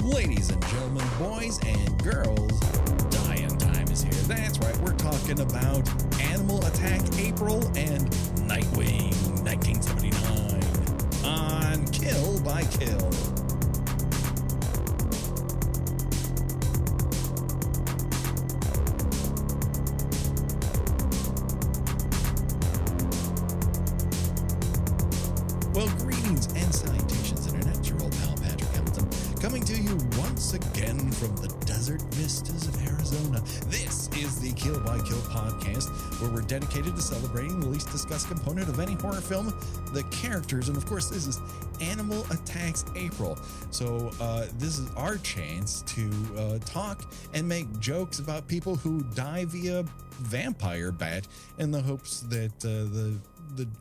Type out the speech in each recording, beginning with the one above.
Ladies and gentlemen, boys and girls, dying time is here. That's right, we're talking about Animal Attack April and Nightwing 1979 on Kill by Kill. Well, greetings and salutations, Internet. Your old pal, Patrick Hamilton, coming to you once again from the desert vistas of Arizona. This is the Kill by Kill podcast, where we're dedicated to celebrating the least discussed component of any horror film, the characters. And of course, this is Animal Attacks April. So this is our chance to talk and make jokes about people who die via vampire bat in the hopes that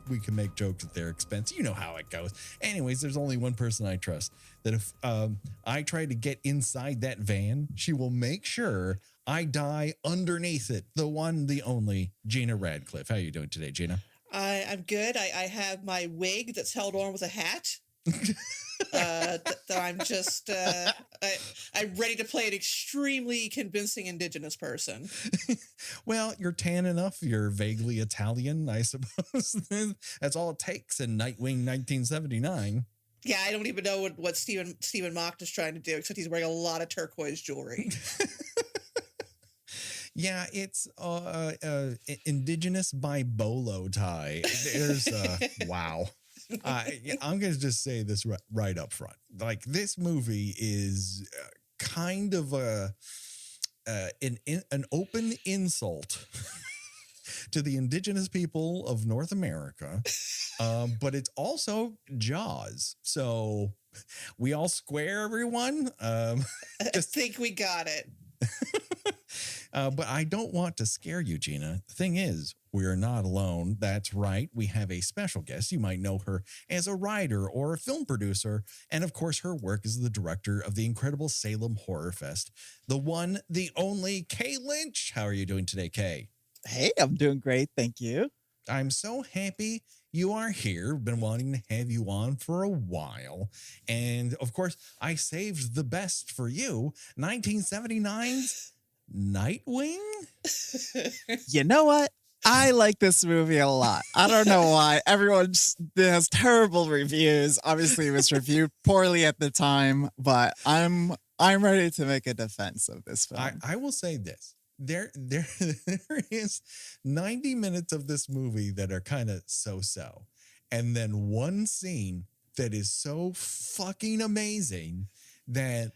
we can make jokes at their expense. You know how it goes. Anyways, there's only one person I trust, that if I try to get inside that van, she will make sure I die underneath it. The one, the only, Gina Radcliffe. How are you doing today, Gina? I'm good. I have my wig that's held on with a hat. That I'm just I'm ready to play an extremely convincing Indigenous person. Well, you're tan enough. You're vaguely Italian, I suppose. That's all it takes in Nightwing 1979. Yeah, I don't even know what Stephen Mock is trying to do, except he's wearing a lot of turquoise jewelry. Yeah, it's Indigenous by bolo tie. There's wow. I'm going to just say this right up front. Like, this movie is kind of an open insult to the indigenous people of North America, but it's also Jaws. So we all square, everyone. I think we got it. But I don't want to scare you, Gina. The thing is, we're not alone. That's right. We have a special guest. You might know her as a writer or a film producer. And of course, her work is the director of the incredible Salem Horror Fest. The one, the only, Kay Lynch. How are you doing today, Kay? Hey, I'm doing great. Thank you. I'm so happy you are here. Been wanting to have you on for a while. And of course, I saved the best for you. 1979's Nightwing? You know what? I like this movie a lot. I don't know why. Everyone has terrible reviews. Obviously, it was reviewed poorly at the time, but I'm ready to make a defense of this film. I will say this. There is 90 minutes of this movie that are kind of so-so. And then one scene that is so fucking amazing that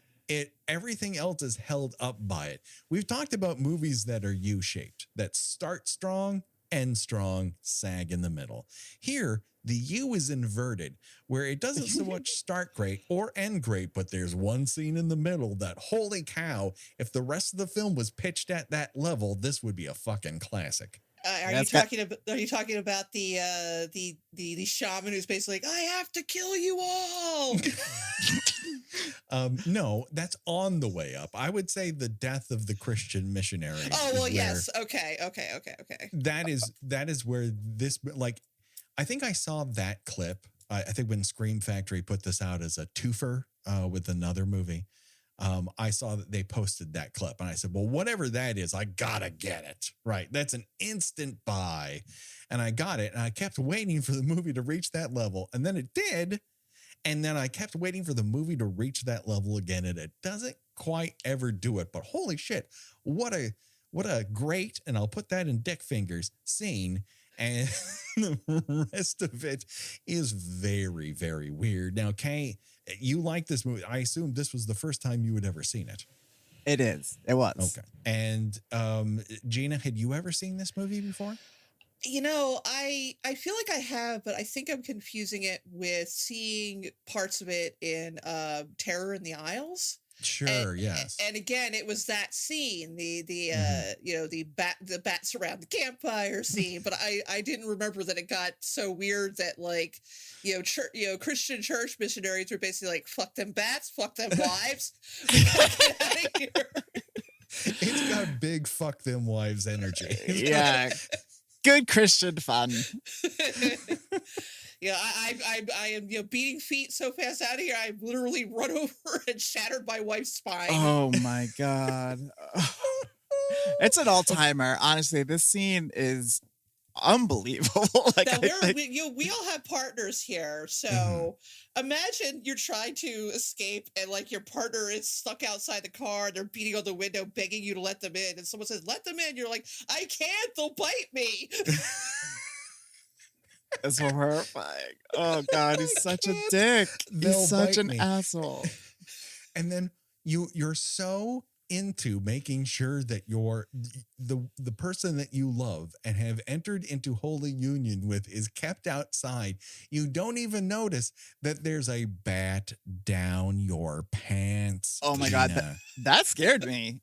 everything else is held up by it. We've talked about movies that are U-shaped, that start strong, end strong, sag in the middle. Here, the U is inverted, where it doesn't so much start great or end great, but there's one scene in the middle that, holy cow, if the rest of the film was pitched at that level, this would be a fucking classic. Are you talking about the shaman who's basically like, I have to kill you all? No, that's on the way up. I would say the death of the Christian missionaries. Oh, well, yes. Okay. That is where this, like, I think I saw that clip. I think when Scream Factory put this out as a twofer with another movie, I saw that they posted that clip, and I said, well, whatever that is, I gotta get it. Right. That's an instant buy. And I got it. And I kept waiting for the movie to reach that level. And then it did. And then I kept waiting for the movie to reach that level again. And it doesn't quite ever do it. But holy shit, what a great, and I'll put that in dick fingers, scene. And the rest of it is very, very weird. Now, Kay, you like this movie. I assume this was the first time you had ever seen it. It is. It was. Okay. And Gina, had you ever seen this movie before? You know, I feel like I have, but I think I'm confusing it with seeing parts of it in Terror in the Isles. Sure, yes. And again, it was that scene, the bats around the campfire scene, but I didn't remember that it got so weird that, like, Christian church missionaries were basically like, fuck them bats, fuck them wives. We gotta get out of here. It's got big fuck them wives energy. Yeah. good Christian fun. Yeah, I am beating feet so fast out of here. I've literally run over and shattered my wife's spine. Oh my God. It's an all-timer. Honestly, this scene is unbelievable. Like, now we all have partners here, so imagine you're trying to escape and like your partner is stuck outside the car and they're beating on the window begging you to let them in, and someone says let them in, you're like, I can't, they'll bite me. it's horrifying. Oh God, he's such a dick. He's such an asshole. And then you're so into making sure that you're the person that you love and have entered into holy union with is kept outside. You don't even notice that there's a bat down your pants. Oh my God, that scared me.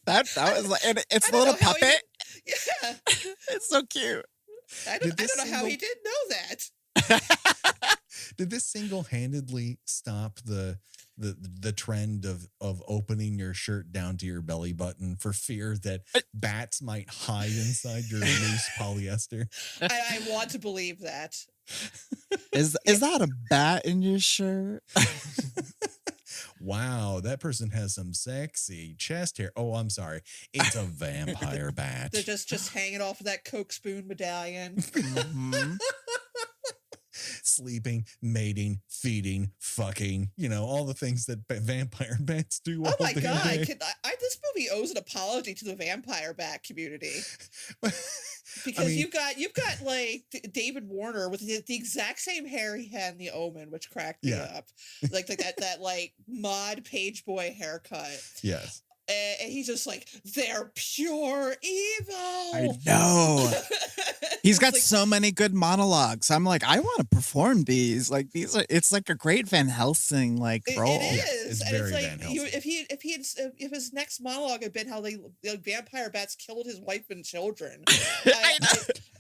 that was like, and it's a little puppet. Yeah, it's so cute. I don't know how he didn't know that. Did this single-handedly stop the trend of opening your shirt down to your belly button for fear that bats might hide inside your loose polyester? I want to believe that. Is that a bat in your shirt? Wow, that person has some sexy chest hair. Oh, I'm sorry. It's a vampire bat. They're just hanging off of that Coke spoon medallion. Sleeping, mating, feeding, fucking, all the things that vampire bats do. Oh my God. This movie owes an apology to the vampire bat community. Because you've got like David Warner with the exact same hair he had in The Omen, which cracked me up. Like that like mod page boy haircut. Yes. And he's just like, they're pure evil. I know. He's got like, so many good monologues. I'm like, I want to perform these. Like it's like a great Van Helsing like role. It is. It's and very it's Van Helsing. If his next monologue had been how vampire bats killed his wife and children,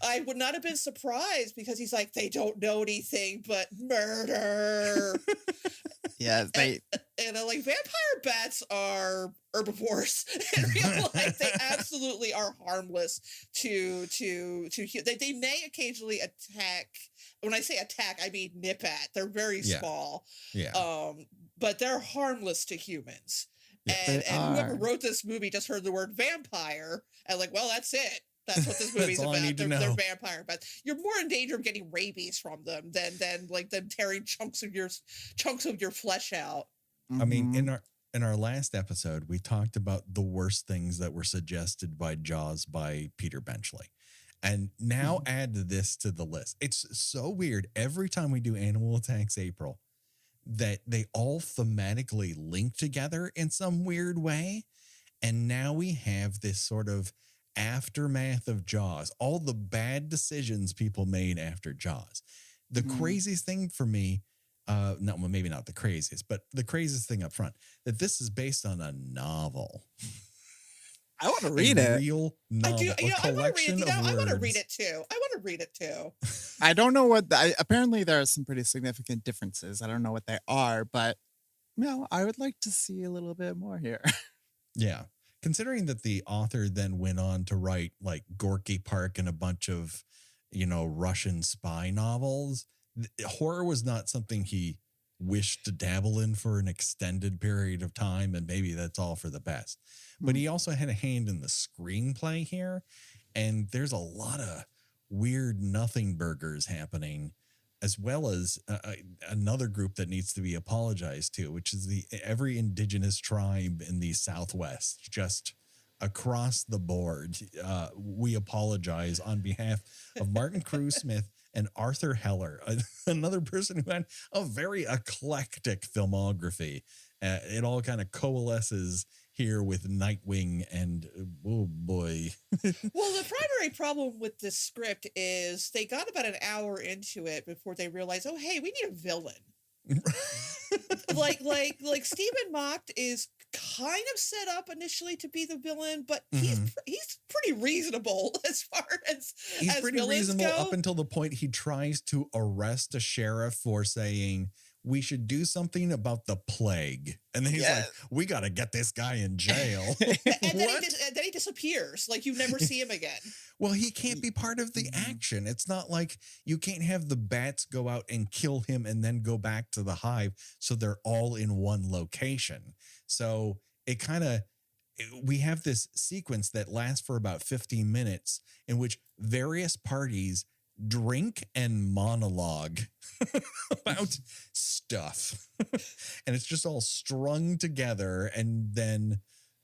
I would not have been surprised, because he's like, they don't know anything but murder. Yeah, and like vampire bats are herbivores in real life. They absolutely are harmless to they may occasionally attack. When I say attack, I mean nip at. They're very small. Yeah. But they're harmless to humans. Yeah, and whoever wrote this movie just heard the word vampire and like, well, that's it. That's what this movie's about. They're vampire bats. You're more in danger of getting rabies from them than like them tearing chunks of your flesh out. I mean, in our last episode, we talked about the worst things that were suggested by Jaws by Peter Benchley. And now add this to the list. It's so weird. Every time we do Animal Attacks April, that they all thematically link together in some weird way. And now we have this sort of aftermath of Jaws, all the bad decisions people made after Jaws. The craziest thing for me, no, well, maybe not the craziest, but the craziest thing up front, that this is based on a novel. I want to read it. Real novel. I do. I want to read it. I want to read it too. I don't know what. Apparently, there are some pretty significant differences. I don't know what they are, but I would like to see a little bit more here. Yeah. Considering that the author then went on to write like Gorky Park and a bunch of, Russian spy novels, horror was not something he wished to dabble in for an extended period of time. And maybe that's all for the best. But he also had a hand in the screenplay here. And there's a lot of weird nothing burgers happening, as well as another group that needs to be apologized to, which is every indigenous tribe in the Southwest, just across the board. We apologize on behalf of Martin Cruz Smith and Arthur Heller, another person who had a very eclectic filmography. It all kind of coalesces here with Nightwing and oh boy. Well, the primary problem with this script is they got about an hour into it before they realized, oh, hey, we need a villain. like Stephen Mocht is kind of set up initially to be the villain, but he's pretty reasonable as far as he's pretty villains reasonable go. Up until the point he tries to arrest a sheriff for saying, we should do something about the plague. And then he's like, we got to get this guy in jail. And then he disappears. Like, you never see him again. Well, he can't be part of the action. It's not like you can't have the bats go out and kill him and then go back to the hive so they're all in one location. So it kind of, we have this sequence that lasts for about 15 minutes in which various parties drink and monologue about stuff. And it's just all strung together. And then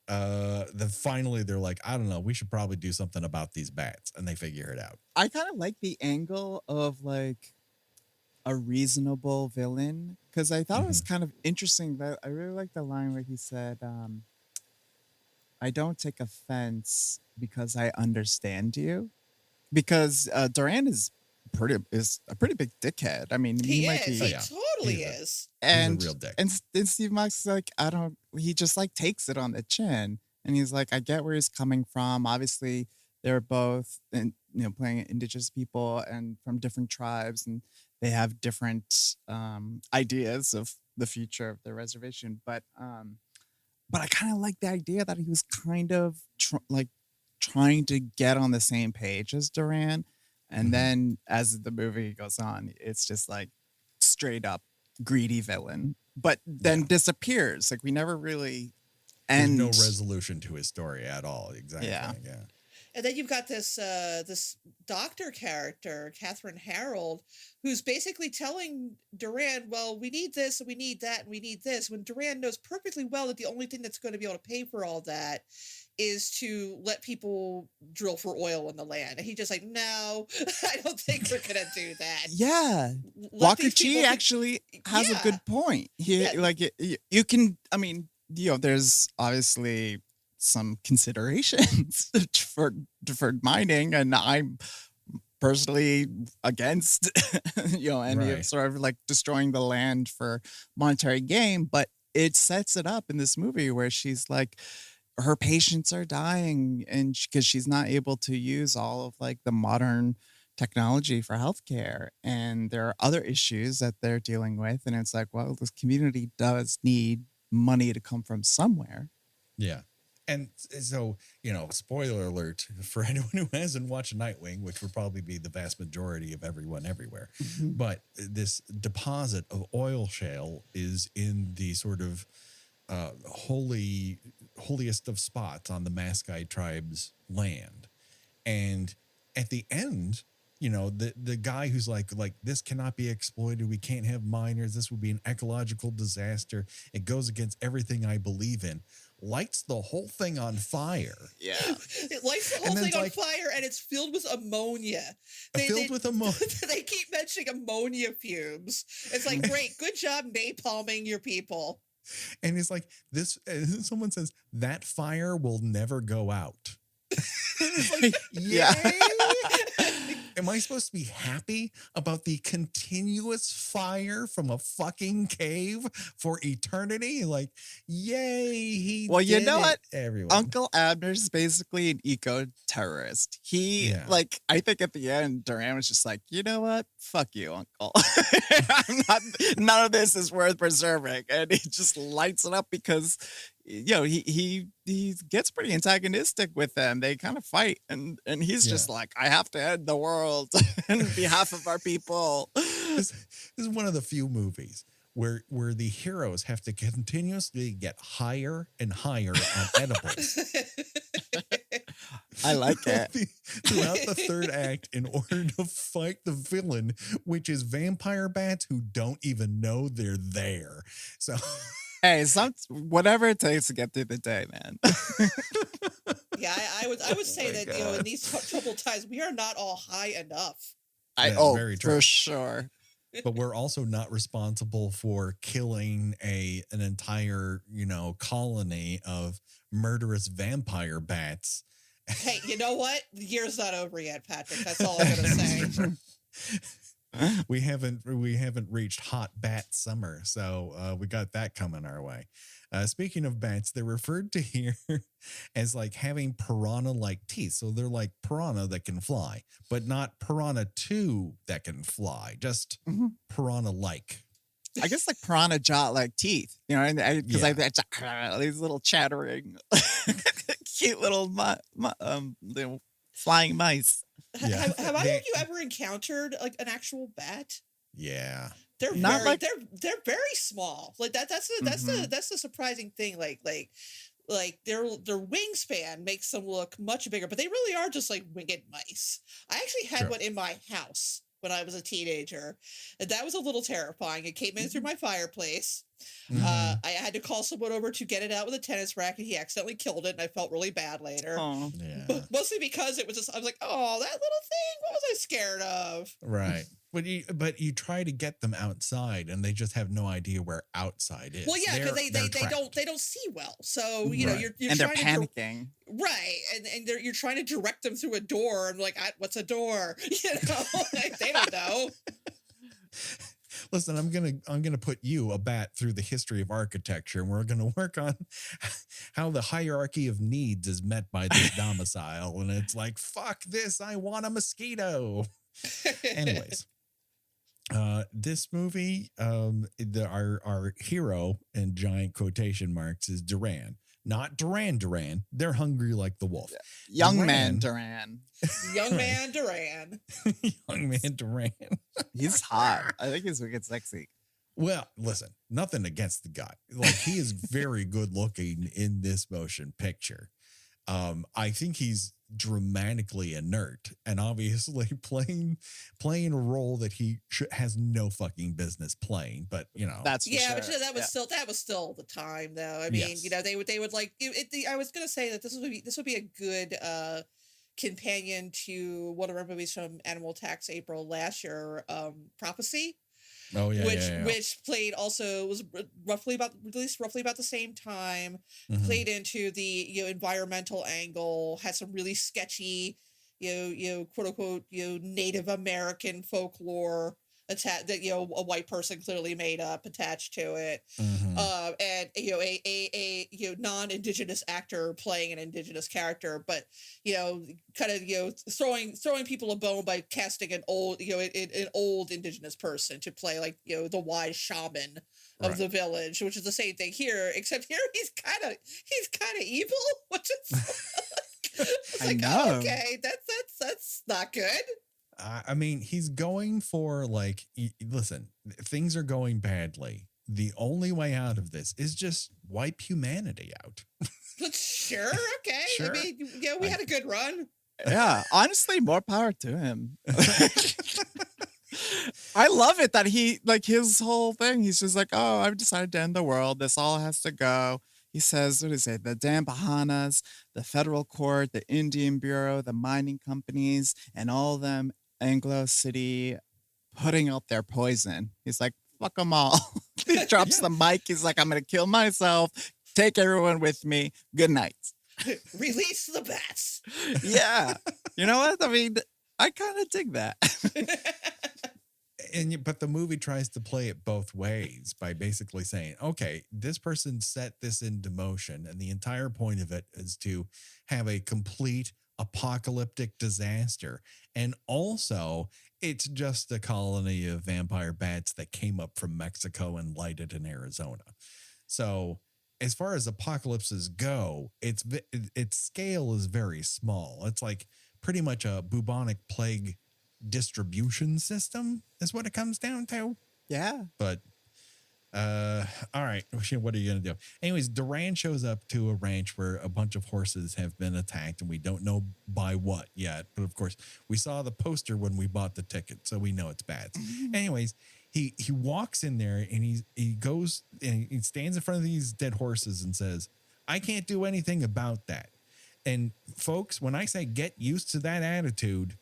finally they're like, I don't know, we should probably do something about these bats. And they figure it out. I kind of like the angle of like a reasonable villain, because I thought it was kind of interesting that I really like the line where he said, I don't take offense because I understand you. Because Duran is a pretty big dickhead. I mean, He might be, is. He totally is. and He's a real dick. and Steve Mox is like, he just like takes it on the chin, and he's like, I get where he's coming from. Obviously, they're both playing Indigenous people and from different tribes, and they have different ideas of the future of the reservation. But I kind of like the idea that he was kind of trying to get on the same page as Duran. And then as the movie goes on, it's just like straight up greedy villain, but then disappears. Like, we never really end. There's no resolution to his story at all. Exactly. Yeah. And then you've got this doctor character, Catherine Harold, who's basically telling Duran, well, we need this, and we need that, and we need this, when Duran knows perfectly well that the only thing that's going to be able to pay for all that is to let people drill for oil in the land. And he's just like, no, I don't think we're going to do that. Yeah. Walker Chi actually has a good point. You can, I mean, there's obviously some considerations for deferred mining, and I'm personally against any of sort of like destroying the land for monetary gain, but it sets it up in this movie where she's like, her patients are dying, and because she's not able to use all of like the modern technology for healthcare, and there are other issues that they're dealing with, and it's like, well, this community does need money to come from somewhere. Yeah. And so, spoiler alert for anyone who hasn't watched Nightwing, which would probably be the vast majority of everyone everywhere. But this deposit of oil shale is in the sort of holiest of spots on the Maskai tribe's land. And at the end, the guy who's like, this cannot be exploited. We can't have miners. This would be an ecological disaster. It goes against everything I believe in. Lights the whole thing on fire. Yeah. It lights the whole thing on fire, and it's filled with ammonia. With ammonia. They keep mentioning ammonia fumes. It's like, great, good job napalming your people. And it's like, someone says, that fire will never go out. It's like, yay! Am I supposed to be happy about the continuous fire from a fucking cave for eternity? Like, yay! Well, you know what? Everyone. Uncle Abner's basically an eco-terrorist. I think at the end, Duran was just like, you know what? Fuck you, Uncle. None of this is worth preserving. And he just lights it up because, he gets pretty antagonistic with them. They kind of fight, and he's just like, I have to end the world on behalf of our people. This is one of the few movies where the heroes have to continuously get higher and higher on edibles. I like it. Throughout the third act, in order to fight the villain, which is vampire bats who don't even know they're there. So... Hey, whatever it takes to get through the day, man. Yeah, I would say that in these troubled times, we are not all high enough. Very true. For sure. But we're also not responsible for killing an entire colony of murderous vampire bats. Hey, you know what? The year's not over yet, Patrick. That's all I'm gonna say. We haven't reached hot bat summer, so we got that coming our way. Speaking of bats, they're referred to here as like having piranha-like teeth. So they're like piranha that can fly, but not piranha 2 that can fly, just piranha-like. I guess like piranha jaw, like teeth, you know, and because these little chattering, cute little little flying mice. Yeah. Have either of you ever encountered like an actual bat? Yeah. They're Not very like- they're very small. Like that's the surprising thing. Like their wingspan makes them look much bigger, but they really are just like winged mice. I actually had one in my house when I was a teenager, and that was a little terrifying. It came in through my fireplace. I had to call someone over to get it out with a tennis racket. He accidentally killed it, and I felt really bad later. Oh. Yeah. But mostly because it was just, I was like, oh, that little thing. What was I scared of? Right. But you try to get them outside, and they just have no idea where outside is. Well, yeah, because They're trapped. they don't see well. So you know Right. you're And they're trying to panicking. right, and you're trying to direct them through a door, and like, what's a door? You know, like, they don't know. Listen, I'm gonna put you, a bat, through the history of architecture, and we're gonna work on how the hierarchy of needs is met by this domicile. And it's like, fuck this, I want a mosquito. Anyways, this movie, our hero in giant quotation marks is Duran, not Duran. They're hungry like the wolf. Young man Duran. Young man Duran. Young man Duran. He's hot. I think he's wicked sexy. Well, listen, nothing against the guy. Like, he is very good looking in this motion picture. I think he's dramatically inert and obviously playing a role that he has no fucking business playing. But you know, That's for Yeah, sure. but you know, that was still the time though. I mean, Yes. you know, they would like I was gonna say that this would be a good companion to one of our movies from Animal Attacks April last year, Prophecy. oh yeah, Which played also was released roughly about the same time. Mhm. Played into the environmental angle, had some really sketchy quote unquote Native American folklore attached that a white person clearly made up attached to it. Mhm. And a non-indigenous actor playing an indigenous character, but kind of throwing people a bone by casting an old an old indigenous person to play like the wise shaman of Right. the village, which is the same thing here, except here he's kind of evil, which is it's I like, know. oh, okay, that's not good. I mean, he's going for like, listen, things are going badly. The only way out of this is just wipe humanity out. But sure, okay. Sure. I mean, we had a good run. Yeah, honestly, more power to him. I love it that he, like, his whole thing, he's just like, oh, I've decided to end the world. This all has to go. He says, what does he say? The damn Bahanas, the federal court, the Indian Bureau, the mining companies, and all them Anglo City putting out their poison. He's like, fuck them all. He drops the mic. He's like, I'm going to kill myself. Take everyone with me. Good night. Release the bats. Yeah. You know what? I mean, I kind of dig that. But the movie tries to play it both ways by basically saying, okay, this person set this into motion, and the entire point of it is to have a complete apocalyptic disaster. And also, it's just a colony of vampire bats that came up from Mexico and lighted in Arizona. So as far as apocalypses go, its scale is very small. It's like pretty much a bubonic plague distribution system is what it comes down to. Yeah. But all right, what are you gonna do? Anyways, Duran shows up to a ranch where a bunch of horses have been attacked, and we don't know by what yet. But of course, we saw the poster when we bought the ticket, so we know it's bad. Anyways, he walks in there, and he goes and he stands in front of these dead horses and says, "I can't do anything about that." And folks, when I say get used to that attitude,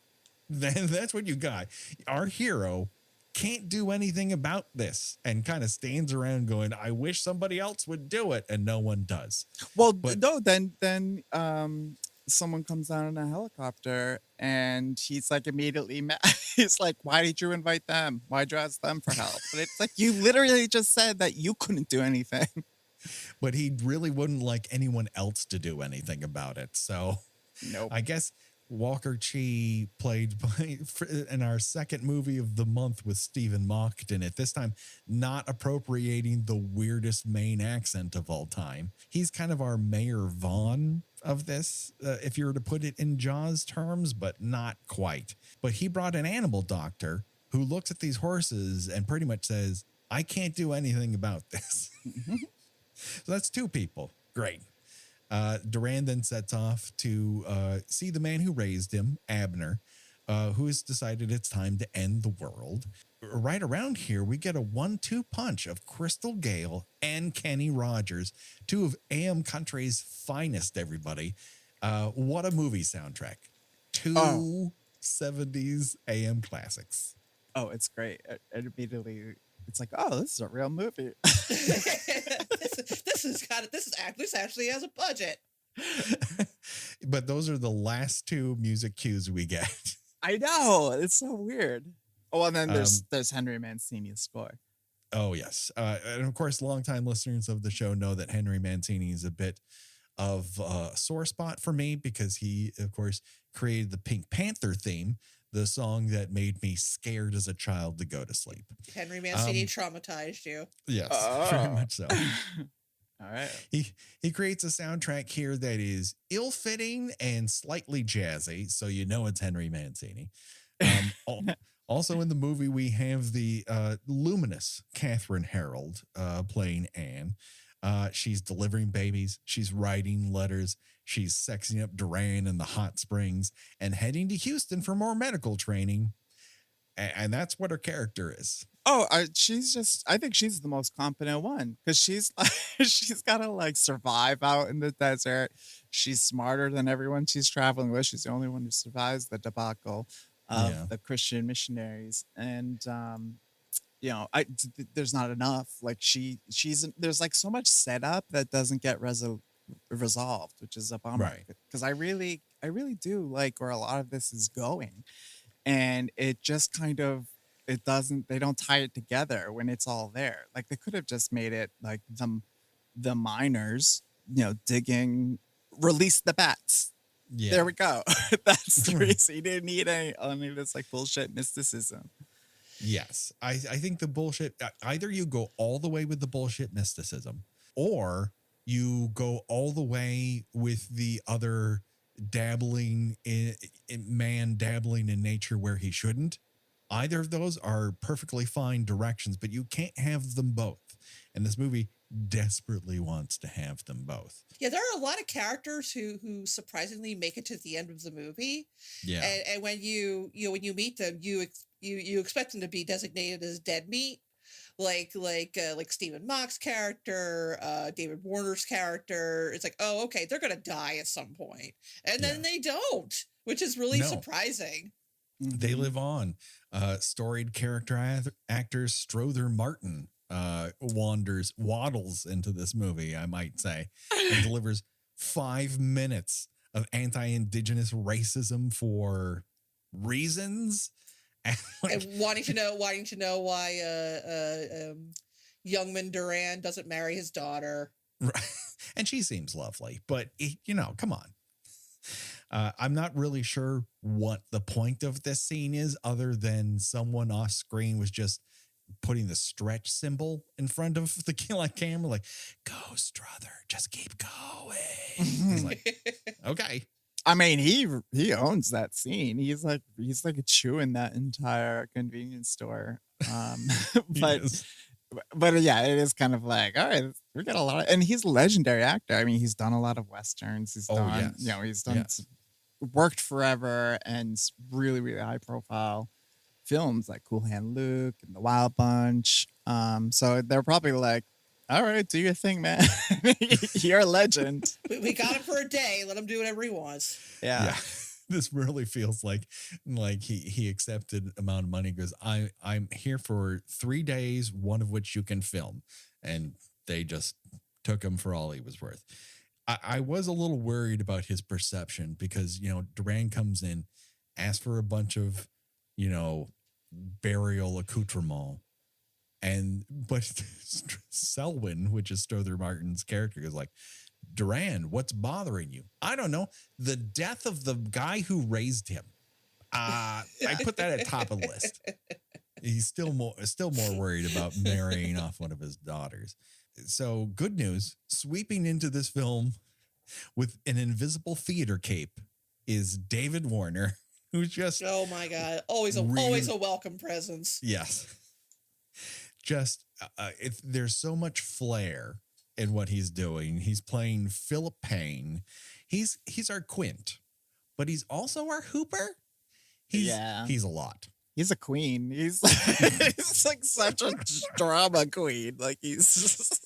then that's what you got. Our hero can't do anything about this and kind of stands around going, I wish somebody else would do it, and no one does. Well, But- no, then someone comes down in a helicopter and he's like immediately mad. He's like, why did you invite them? Why'd you ask them for help? But it's like, you literally just said that you couldn't do anything. But he really wouldn't like anyone else to do anything about it. So Nope. I guess Walker Chi played by, in our second movie of the month with Stephen Mocked in it, this time not appropriating the weirdest main accent of all time. He's kind of our Mayor Vaughn of this, if you were to put it in Jaws terms, but not quite. But he brought an animal doctor who looks at these horses and pretty much says, I can't do anything about this. So that's two people. Great. Duran then sets off to see the man who raised him, Abner, who has decided it's time to end the world. Right around here, we get a 1-2 punch of Crystal Gale and Kenny Rogers, two of AM Country's finest, everybody. What a movie soundtrack. Two 70s AM classics. Oh, it's great. It immediately, it's like, oh, this is a real movie. This actually has a budget. But those are the last two music cues we get. I know. It's so weird. Oh, and then there's Henry Mancini's score. Oh, yes. And of course, longtime listeners of the show know that Henry Mancini is a bit of a sore spot for me because he, of course, created the Pink Panther theme, the song that made me scared as a child to go to sleep. Henry Mancini traumatized you. Yes, very much so. All right. He creates a soundtrack here that is ill-fitting and slightly jazzy, so you know it's Henry Mancini. Also in the movie, we have the luminous Catherine Harold playing Anne. She's delivering babies. She's writing letters. She's sexing up Duran in the hot springs and heading to Houston for more medical training. And that's what her character is. Oh, I think she's the most competent one because she's got to like survive out in the desert. She's smarter than everyone she's traveling with. She's the only one who survives the debacle of the Christian missionaries. And, there's not enough. Like there's like so much setup that doesn't get resolved, which is a bummer. Right. Because I really do like where a lot of this is going. And it just kind of, they don't tie it together when it's all there. Like they could have just made it like the miners, digging, release the bats. Yeah. There we go. That's the reason. You didn't need any of this like bullshit mysticism. Yes. I think the bullshit, either you go all the way with the bullshit mysticism or you go all the way with the other dabbling in nature where he shouldn't. Either of those are perfectly fine directions, but you can't have them both. And this movie desperately wants to have them both. Yeah, there are a lot of characters who surprisingly make it to the end of the movie. Yeah, and when you meet them, you expect them to be designated as dead meat, like Stephen Mock's character, David Warner's character. It's like, oh, okay, they're gonna die at some point, and then they don't, which is really surprising. They live on. Storied character actor Strother Martin waddles into this movie, I might say, and delivers 5 minutes of anti-Indigenous racism for reasons. And wanting to know why Youngman Duran doesn't marry his daughter. Right. And she seems lovely, but come on. I'm not really sure what the point of this scene is other than someone off screen was just putting the stretch symbol in front of the camera, like, go Strother, just keep going. He's like, okay. I mean, he owns that scene. He's like chewing that entire convenience store. But yeah, it is kind of like, all right, we got a lot of, and he's a legendary actor. I mean, he's done a lot of Westerns. He's done worked forever and really, really high profile films like Cool Hand Luke and The Wild Bunch. So they're probably like, all right, do your thing, man. You're a legend. We got him for a day. Let him do whatever he wants. Yeah. This really feels like he accepted amount of money because I'm here for 3 days, one of which you can film. And they just took him for all he was worth. I was a little worried about his perception because, Duran comes in, asks for a bunch of, burial accoutrement. But Selwyn, which is Strother Martin's character, is like, Duran, what's bothering you? I don't know. The death of the guy who raised him. I put that at top of the list. He's still more worried about marrying off one of his daughters. So good news, sweeping into this film with an invisible theater cape is David Warner, who's just, oh my God, always a welcome presence. Yes. Just there's so much flair in what he's doing. He's playing Philip Payne. He's our Quint, but he's also our Hooper. He's a lot. He's a queen. He's like such a drama queen. Like he's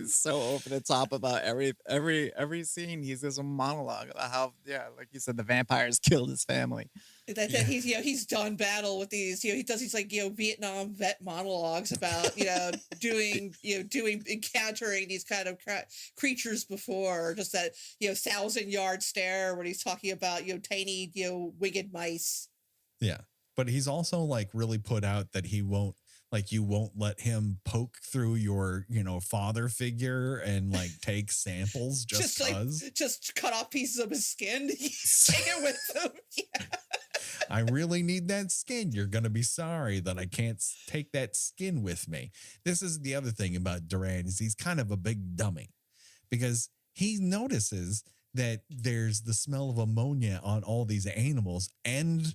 so over the top about every scene. He's just a monologue about how, like you said, the vampires killed his family. That he's done battle with these, he does these like, Vietnam vet monologues about, encountering these kind of creatures before, just that, 1,000-yard stare when he's talking about, tiny, winged mice. Yeah. But he's also like really put out that he won't, like, you won't let him poke through your, father figure and like take samples just cut off pieces of his skin. Take it with him. Yeah. I really need that skin. You're going to be sorry that I can't take that skin with me. This is the other thing about Duran is he's kind of a big dummy because he notices that there's the smell of ammonia on all these animals and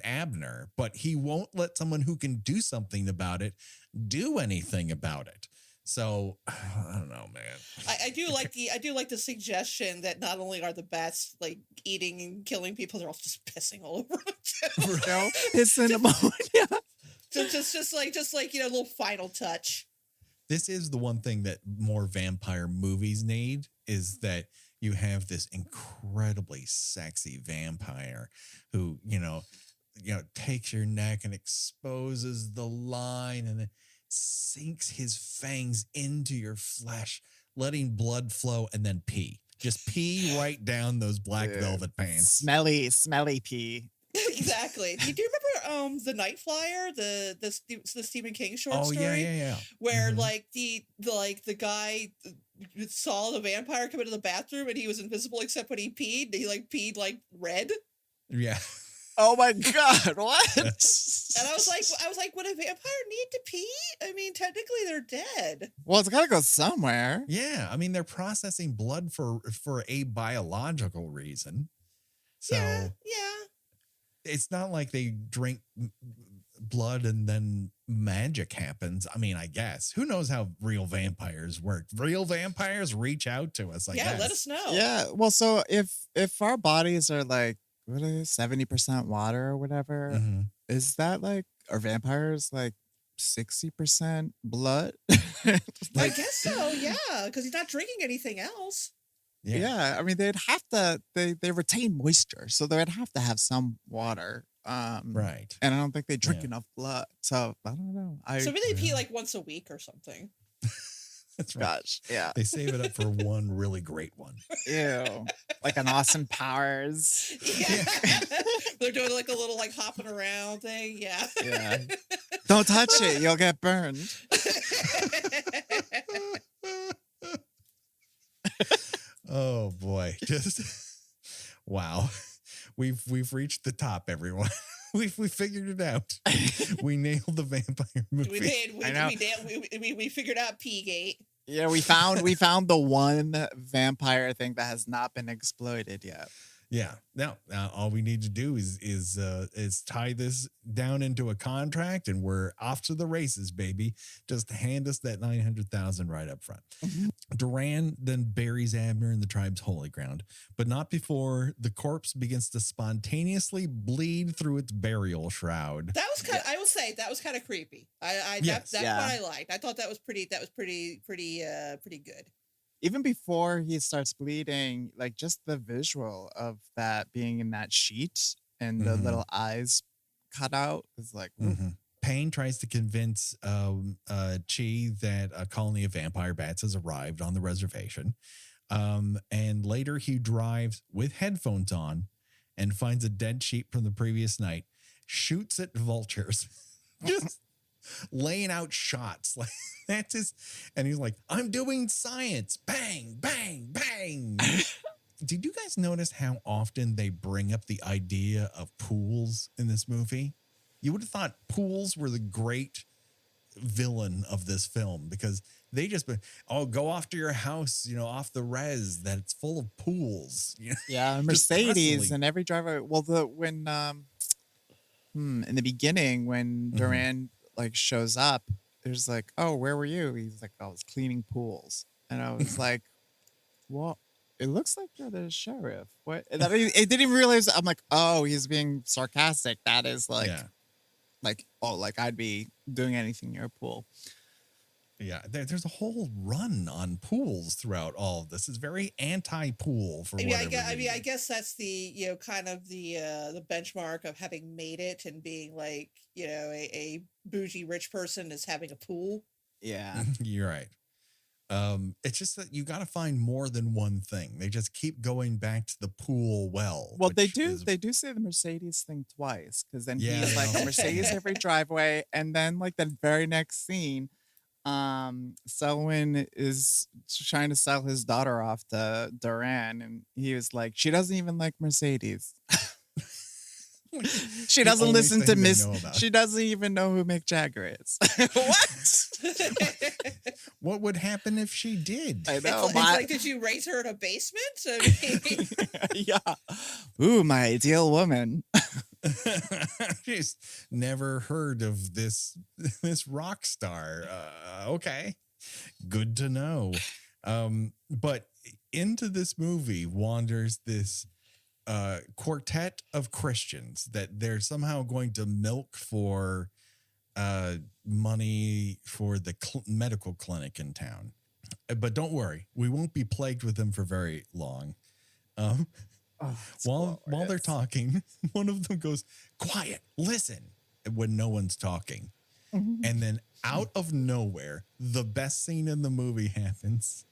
Abner, but he won't let someone who can do something about it do anything about it. So I don't know, man. I do like the suggestion that not only are the bats like eating and killing people, they're also just pissing all over them. Pissing ammonia. Just like a little final touch. This is the one thing that more vampire movies need is that you have this incredibly sexy vampire who, takes your neck and exposes the line and then sinks his fangs into your flesh, letting blood flow and then pee. Just pee right down those black velvet pants. Smelly pee. Exactly. Do you remember the Night Flyer, the Stephen King short story? Yeah. Where like the guy saw the vampire come into the bathroom and he was invisible except when he peed. He like peed like red. Yeah. Oh my God! What? And I was like, would a vampire need to pee? I mean, technically they're dead. Well, it's gotta go somewhere. Yeah, I mean they're processing blood for a biological reason. So yeah. It's not like they drink blood and then magic happens. I mean, I guess. Who knows how real vampires work? Real vampires reach out to us, I guess. Let us know. Yeah, well, so if our bodies are like, what is 70% water or whatever, Mm-hmm. is that like, are vampires like 60% blood? I guess so, yeah, because he's not drinking anything else. Yeah, I mean, they'd have to, they retain moisture, so they'd have to have some water. Right. And I don't think they drink enough blood. So I don't know. So maybe they pee like once a week or something. That's right. Gosh, yeah. They save it up for one really great one. Ew. Like an Austin Powers. Yeah. They're doing like a little like hopping around thing. Yeah. Yeah. Don't touch it. You'll get burned. Oh boy. Just wow. We've reached the top, everyone. We figured it out. We nailed the vampire movie. We did. We figured out P-Gate. Yeah, we found the one vampire thing that has not been exploited yet. Yeah. Now all we need to do is tie this down into a contract, and we're off to the races, baby. Just hand us that $900,000 right up front. Mm-hmm. Duran then buries Abner in the tribe's holy ground, but not before the corpse begins to spontaneously bleed through its burial shroud. That was kind of, I will say that was kind of creepy. That's what I liked. I thought that was pretty good. Even before he starts bleeding, like just the visual of that being in that sheet and the little eyes cut out is like, Payne tries to convince Chi that a colony of vampire bats has arrived on the reservation. And later he drives with headphones on and finds a dead sheep from the previous night, shoots at vultures. laying out shots. Like that's his, and he's like, I'm doing science. Bang, bang, bang. Did you guys notice how often they bring up the idea of pools in this movie? You would have thought pools were the great villain of this film because they just go off to your house, off the res that's full of pools. Yeah, Mercedes and every driver. Well, in the beginning when Duran like shows up, there's like, oh, where were you? He's like, I was cleaning pools, and I was like, well, it looks like you're the sheriff. What? And I didn't even realize. I'm like, oh, he's being sarcastic. That is like. Yeah. Like I'd be doing anything near a pool. Yeah, there's a whole run on pools throughout all of this. It's very anti-pool for whatever reason. I guess that's the kind of the benchmark of having made it and being like a bougie rich person is having a pool. Yeah, you're right. It's just that you got to find more than one thing. They just keep going back to the pool well. Well, they do say the Mercedes thing twice because then he's like a Mercedes every driveway, and then like the very next scene, Selwyn is trying to sell his daughter off to Duran, and he was like, she doesn't even like Mercedes. She doesn't listen to Miss. She doesn't even know who Mick Jagger is. What? What would happen if she did? I know. It's like, did you raise her in a basement? Yeah. Ooh, my ideal woman. She's never heard of this rock star. Okay, good to know. But into this movie wanders this quartet of Christians that they're somehow going to milk for money for the medical clinic in town. But don't worry, we won't be plagued with them for very long. While they're talking, one of them goes, quiet, listen, when no one's talking. Mm-hmm. And then out of nowhere, the best scene in the movie happens.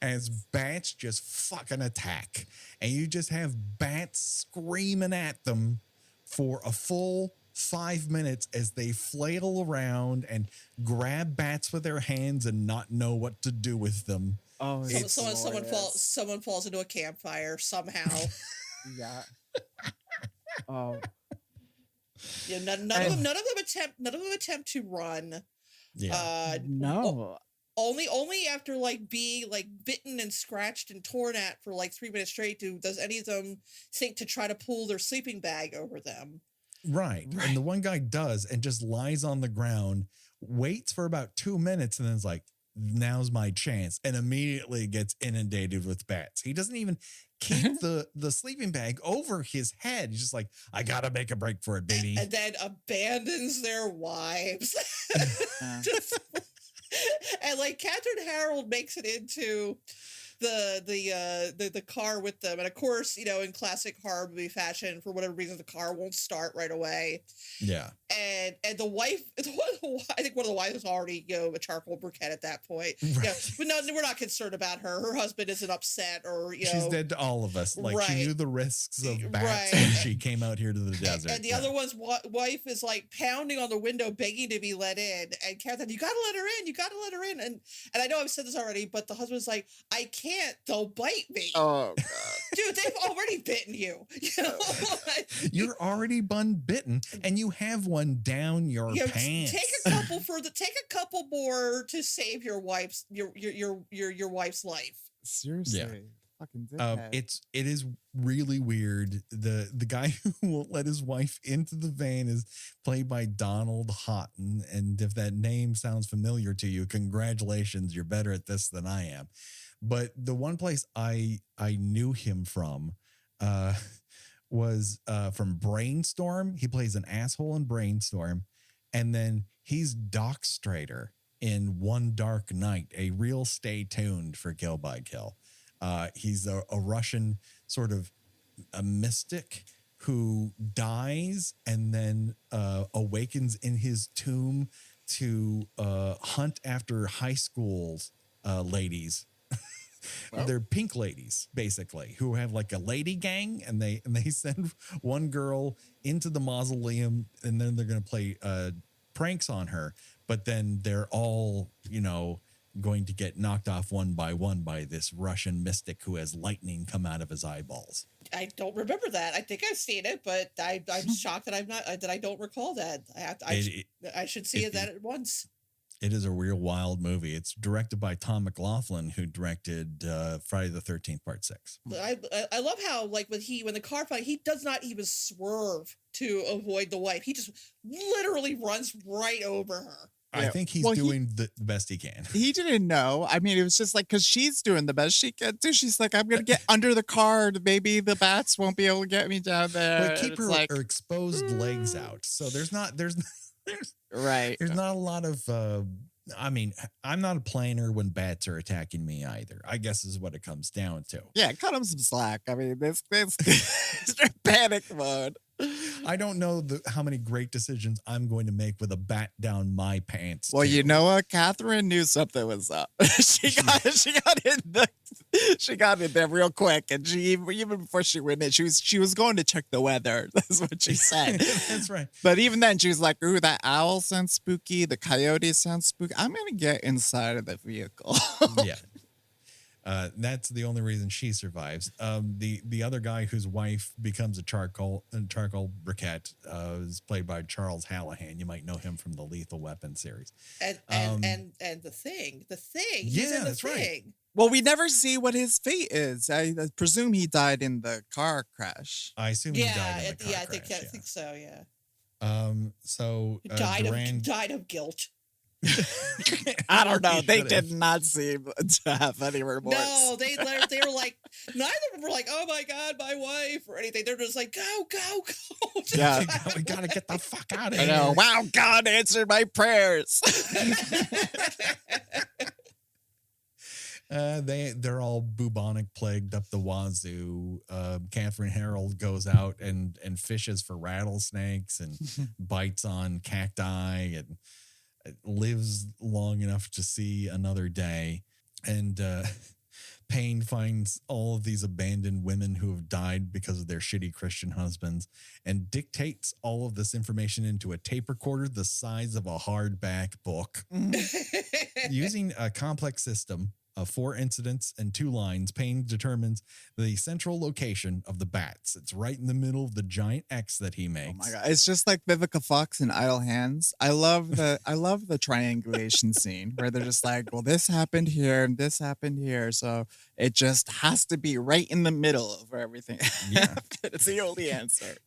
As bats just fucking attack, and you just have bats screaming at them for a full 5 minutes as they flail around and grab bats with their hands and not know what to do with them. Oh, someone falls into a campfire somehow. Yeah. Oh. Yeah. None of them attempt to run. Yeah. No. Only after like being like bitten and scratched and torn at for like 3 minutes straight does any of them think to try to pull their sleeping bag over them. Right. And the one guy does and just lies on the ground, waits for about 2 minutes, and then is like, now's my chance, and immediately gets inundated with bats. He doesn't even keep the sleeping bag over his head. He's just like, I gotta make a break for it, baby. And then abandons their wives. And like Catherine Harold makes it into the car with them, and of course, in classic horror movie fashion, for whatever reason, the car won't start right away. Yeah, and the wife, I think one of the wives is already a charcoal briquette at that point. Right. But no, we're not concerned about her. Her husband isn't upset, or she's dead to all of us. Like she knew the risks of bats when she came out here to the desert. And the other one's wife is like pounding on the window, begging to be let in. And Catherine, you gotta let her in. You gotta let her in. And I know I've said this already, but the husband's like, I can't. They'll bite me. Oh God, dude, they've already bitten you. You're already bitten, and you have one down your pants. Take a couple more to save your wife's wife's life. Seriously. Yeah. Fucking dickhead. It is really weird. The guy who won't let his wife into the van is played by Donald Houghton, and if that name sounds familiar to you, congratulations, you're better at this than I am. But the one place I knew him from was from Brainstorm. He plays an asshole in Brainstorm, and then he's Doc Strader in One Dark Night, a real stay tuned for Kill by Kill. He's a Russian sort of a mystic who dies and then awakens in his tomb to hunt after high school ladies. Well, they're pink ladies, basically, who have like a lady gang, and they send one girl into the mausoleum, and then they're going to play pranks on her, but then they're all, going to get knocked off one by this Russian mystic who has lightning come out of his eyeballs. I don't remember that. I think I've seen it, but I'm shocked that I don't recall that. I should see that at once. It is a real wild movie. It's directed by Tom McLaughlin, who directed Friday the 13th Part 6. I love how, like, when the car fight, he does not even swerve to avoid the wife. He just literally runs right over her. I think he's doing the best he can. He didn't know. I mean, it was just like, because she's doing the best she can do. She's like, I'm going to get under the car. Maybe the bats won't be able to get me down there. But keep her exposed legs out. So there's not a lot of, I'm not a planer when bats are attacking me either, I guess is what it comes down to. Yeah, cut him some slack. I mean, this panic mode. I don't know how many great decisions I'm going to make with a bat down my pants. Well, too. you know what? Catherine knew something was up. she got in there real quick, and she even before she went in, she was going to check the weather. That's what she said. That's right. But even then, she was like, "Ooh, that owl sounds spooky. The coyote sounds spooky. I'm gonna get inside of the vehicle." Yeah. That's the only reason she survives. The other guy whose wife becomes a charcoal briquette is played by Charles Hallahan. You might know him from the Lethal Weapon series. And the thing. Yeah, that's Thing. right. Well, we never see what his fate is. I presume he died in the car crash. I assume he died in the car crash. I think so. Yeah. So died of guilt. I don't know. They did not seem to have any remorse. No, they were like, neither of them were like, oh my God, my wife or anything. They're just like, go. Yeah. We gotta get the fuck out of here. I know. Wow, God answered my prayers. They're all bubonic plagued up the wazoo. Catherine Harold goes out and fishes for rattlesnakes and bites on cacti and lives long enough to see another day. And Payne finds all of these abandoned women who have died because of their shitty Christian husbands and dictates all of this information into a tape recorder the size of a hardback book. Using a complex system of 4 incidents and 2 lines, Payne determines the central location of the bats. It's right in the middle of the giant X that he makes. Oh my God. It's just like Vivica Fox in Idle Hands. I love the triangulation scene where they're just like, well, this happened here and this happened here. So it just has to be right in the middle of where everything Yeah. It's the only answer.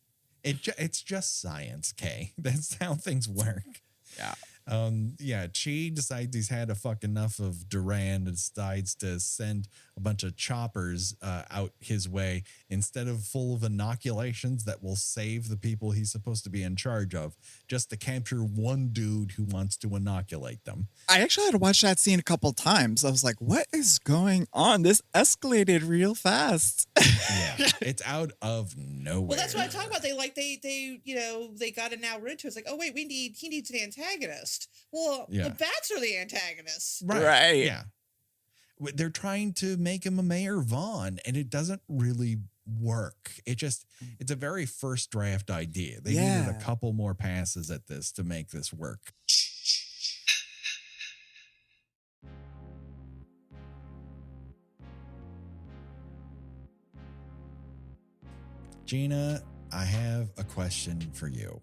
It's just science, Kay. That's how things work. Yeah. Chi decides he's had a fuck enough of Duran and decides to send a bunch of choppers out his way instead of full of inoculations that will save the people he's supposed to be in charge of, just to capture one dude who wants to inoculate them. I actually had to watch that scene a couple times. I was like, what is going on? This escalated real fast. Yeah, it's out of nowhere. Well, that's what I talk about. They got an hour into it. It's like, oh wait, he needs an antagonist. Well, the bats are the antagonists. Right. Yeah. They're trying to make him a Mayor Vaughn, and it doesn't really work. It's a very first draft idea. They needed a couple more passes at this to make this work. Gina, I have a question for you.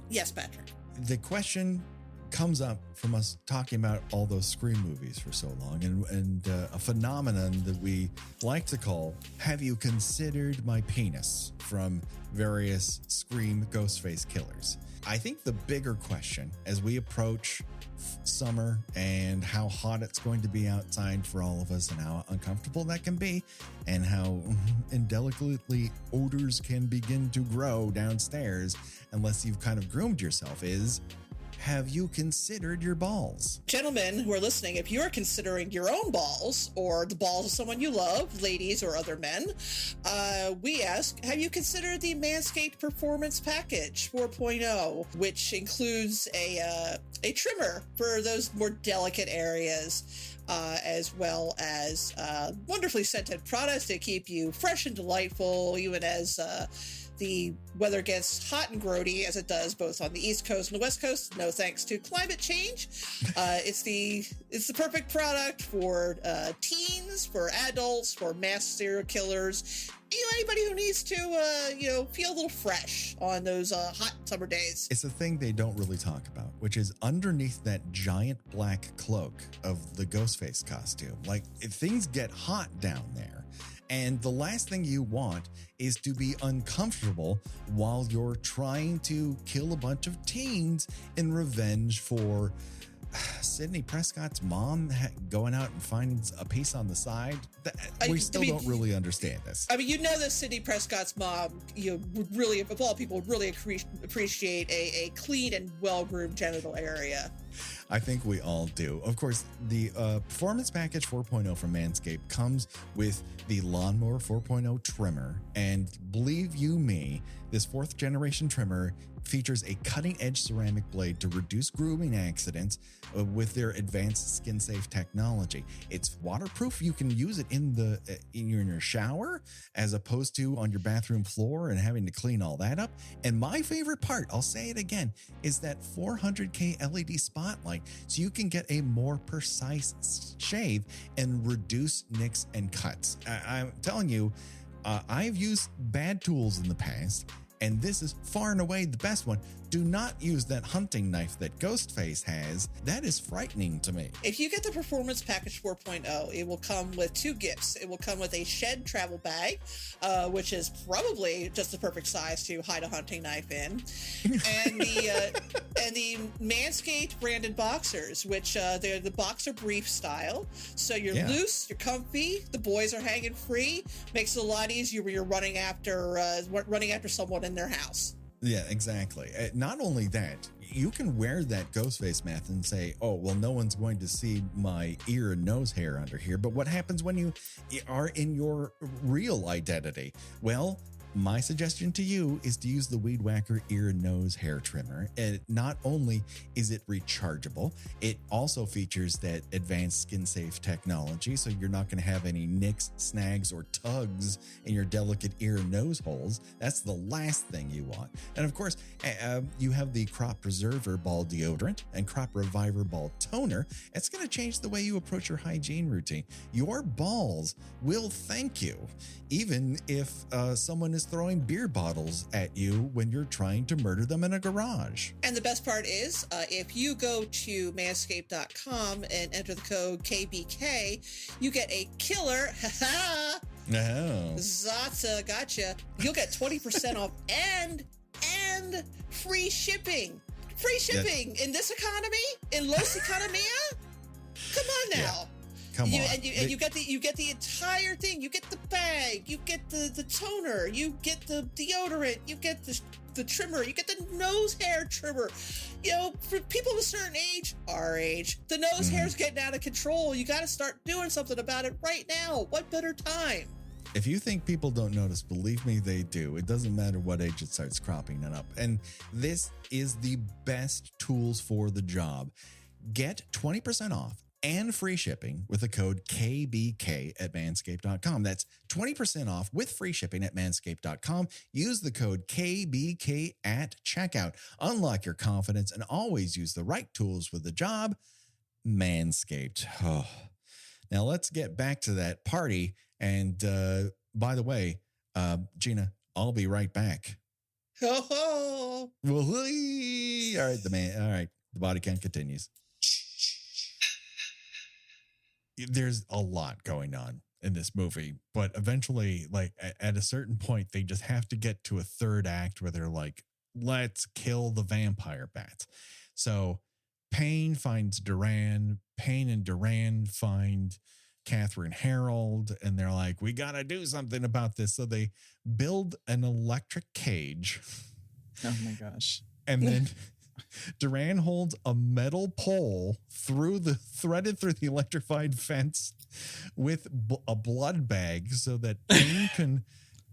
Yes, Patrick. The question comes up from us talking about all those Scream movies for so long and a phenomenon that we like to call, have you considered my penis, from various Scream Ghostface killers. I think the bigger question as we approach summer and how hot it's going to be outside for all of us and how uncomfortable that can be and how indelicately odors can begin to grow downstairs unless you've kind of groomed yourself is, have you considered your balls? Gentlemen who are listening, if you are considering your own balls or the balls of someone you love, ladies or other men, we ask, have you considered the Manscaped Performance Package 4.0, which includes a trimmer for those more delicate areas, as well as wonderfully scented products that keep you fresh and delightful, even as the weather gets hot and grody as it does both on the East Coast and the West Coast. No thanks to climate change. It's the perfect product for teens, for adults, for mass serial killers. Anybody who needs to, feel a little fresh on those hot summer days. It's a thing they don't really talk about, which is underneath that giant black cloak of the Ghostface costume. Like, if things get hot down there, and the last thing you want is to be uncomfortable while you're trying to kill a bunch of teens in revenge for Sidney Prescott's mom going out and finding a piece on the side. We still don't really understand this. I mean, that Sidney Prescott's mom, would really, of all people, would really appreciate a clean and well-groomed genital area. I think we all do. Of course, the Performance Package 4.0 from Manscaped comes with the Lawnmower 4.0 trimmer. And believe you me, this 4th generation trimmer features a cutting-edge ceramic blade to reduce grooming accidents with their advanced skin-safe technology. It's waterproof. You can use it in your shower as opposed to on your bathroom floor and having to clean all that up. And my favorite part, I'll say it again, is that 400K LED spotlight, so you can get a more precise shave and reduce nicks and cuts. I'm telling you, I've used bad tools in the past, and this is far and away the best one. Do not use that hunting knife that Ghostface has. That is frightening to me. If you get the Performance Package 4.0, it will come with 2 gifts. It will come with a shed travel bag, which is probably just the perfect size to hide a hunting knife in, and the Manscaped branded boxers, which they're the boxer brief style. So you're loose, you're comfy, the boys are hanging free. Makes it a lot easier when you're running after someone in their house. Yeah, exactly. Not only that, you can wear that Ghostface mask and say, oh, well, no one's going to see my ear and nose hair under here. But what happens when you are in your real identity? Well, my suggestion to you is to use the Weed Whacker ear and nose hair trimmer. And not only is it rechargeable, it also features that advanced skin safe technology. So you're not going to have any nicks, snags, or tugs in your delicate ear and nose holes. That's the last thing you want. And of course, you have the Crop Preserver Ball Deodorant and Crop Reviver Ball Toner. It's going to change the way you approach your hygiene routine. Your balls will thank you, even if someone is throwing beer bottles at you when you're trying to murder them in a garage. And the best part is, if you go to manscaped.com and enter the code KBK, you get a killer, Zata, gotcha. You'll get 20% off and free shipping. Free shipping in this economy, in Los Economia. Come on now. Yeah. Come on. You get the entire thing. You get the bag, you get the toner, you get the deodorant, you get the trimmer, you get the nose hair trimmer. For people of a certain age, our age, the nose hair's getting out of control. You got to start doing something about it right now. What better time? If you think people don't notice, believe me, they do. It doesn't matter what age it starts cropping it up. And this is the best tools for the job. Get 20% off and free shipping with the code KBK at manscaped.com. That's 20% off with free shipping at manscaped.com. Use the code KBK at checkout. Unlock your confidence and always use the right tools with the job. Manscaped. Oh. Now let's get back to that party. And by the way, Gina, I'll be right back. Oh. All right, the body count continues. There's a lot going on in this movie, but eventually, like at a certain point, they just have to get to a third act where they're like, let's kill the vampire bats. So Payne finds Duran. Payne and Duran find Catherine Harold, and they're like, we got to do something about this. So they build an electric cage. Oh my gosh. And then Duran holds a metal pole threaded through the electrified fence with a blood bag so that Payne can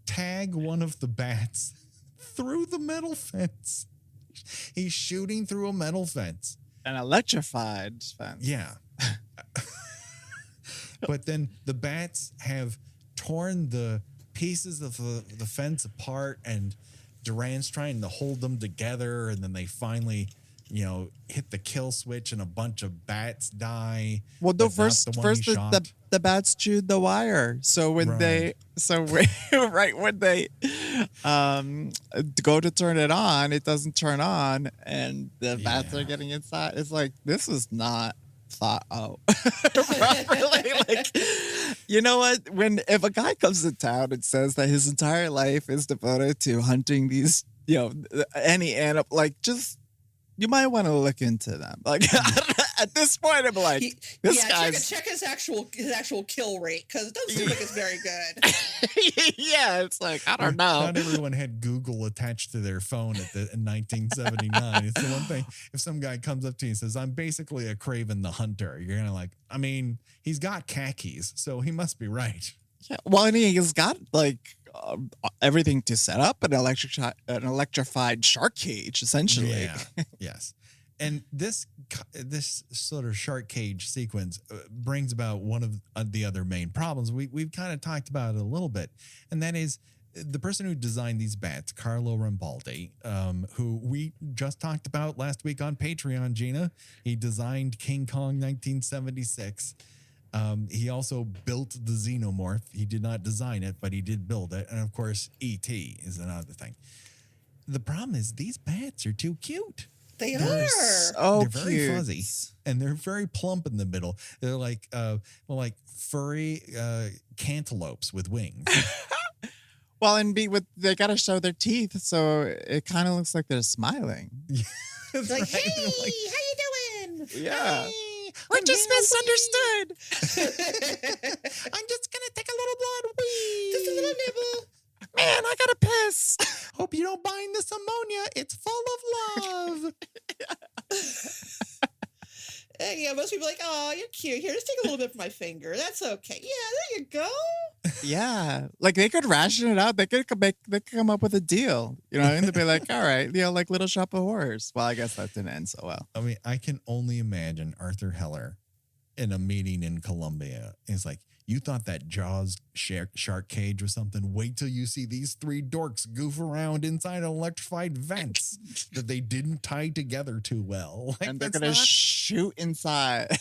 tag one of the bats through the metal fence. He's shooting through a metal fence. An electrified fence. Yeah. But then the bats have torn the pieces of the fence apart, and Duran's trying to hold them together, and then they finally, hit the kill switch, and a bunch of bats die. Well, but no, not first the one he shot. the bats chewed the wire. So when Right. right when they go to turn it on, it doesn't turn on, and the bats are getting inside. It's like, this was not thought out properly. Like, you know what? If a guy comes to town and says that his entire life is devoted to hunting these, any animal, like, just, you might want to look into them. Like, at this point, I'm like, this guy's... check his actual kill rate, because it doesn't seem like it's very good. Yeah, it's like, I don't know. Not everyone had Google attached to their phone in 1979. It's the one thing. If some guy comes up to you and says, "I'm basically a Craven the Hunter," you're gonna like, I mean, he's got khakis, so he must be right. Yeah, well, and he's got like everything to set up an electrified shark cage, essentially. Yeah. Yes. And this sort of shark cage sequence brings about one of the other main problems. We've kind of talked about it a little bit, and that is the person who designed these bats, Carlo Rambaldi, who we just talked about last week on Patreon, Gina. He designed King Kong 1976. He also built the Xenomorph. He did not design it, but he did build it. And of course, E.T. is another thing. The problem is these bats are too cute. They're so they're very cute. fuzzy, and they're very plump in the middle. They're like furry cantaloupes with wings. Well, and they gotta show their teeth, so it kind of looks like they're smiling. It's like, hey, how you doing? Yeah. Hey, We're just misunderstood. I'm just gonna take a little blood wee. Just a little nibble. Man, I gotta piss. Hope you don't bind this ammonia. It's full of love. Yeah, most people are like, oh, you're cute. Here, just take a little bit from my finger. That's okay. Yeah, there you go. Yeah, like they could ration it out. They could come up with a deal, and they'd be like, all right, like Little Shop of Horrors. Well, I guess that didn't end so well. I mean, I can only imagine Arthur Heller in a meeting in Colombia. It's like, you thought that Jaws shark cage was something. Wait till you see these three dorks goof around inside electrified vents that they didn't tie together too well. Like, And they're going to shoot inside.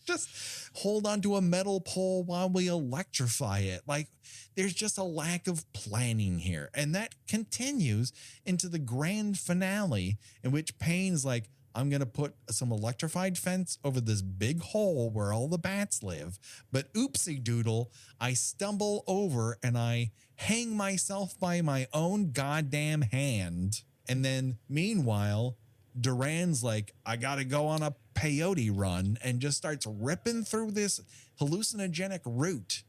Just hold onto a metal pole while we electrify it. Like, there's just a lack of planning here. And that continues into the grand finale, in which Payne's like, I'm going to put some electrified fence over this big hole where all the bats live. But oopsie doodle, I stumble over and I hang myself by my own goddamn hand. And then meanwhile, Duran's like, I got to go on a peyote run, and just starts ripping through this hallucinogenic root.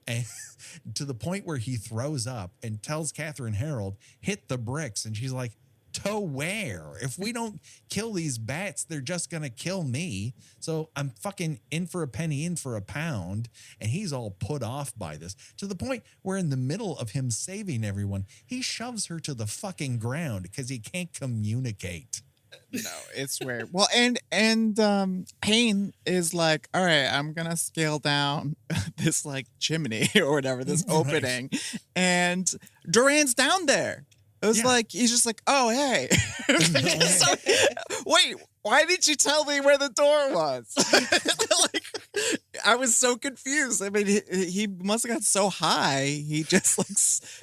And to the point where he throws up and tells Catherine Harold, hit the bricks. And she's like, to where? If we don't kill these bats, they're just going to kill me. So I'm fucking in for a penny, in for a pound. And he's all put off by this, to the point where in the middle of him saving everyone, he shoves her to the fucking ground because he can't communicate. No, it's weird. Well, and Payne is like, all right, I'm gonna scale down this like chimney or whatever, this opening, and Duran's down there. It was like, he's just like, oh, hey. So, wait, why didn't you tell me where the door was? Like, I was so confused. I mean, he must have got so high. He just like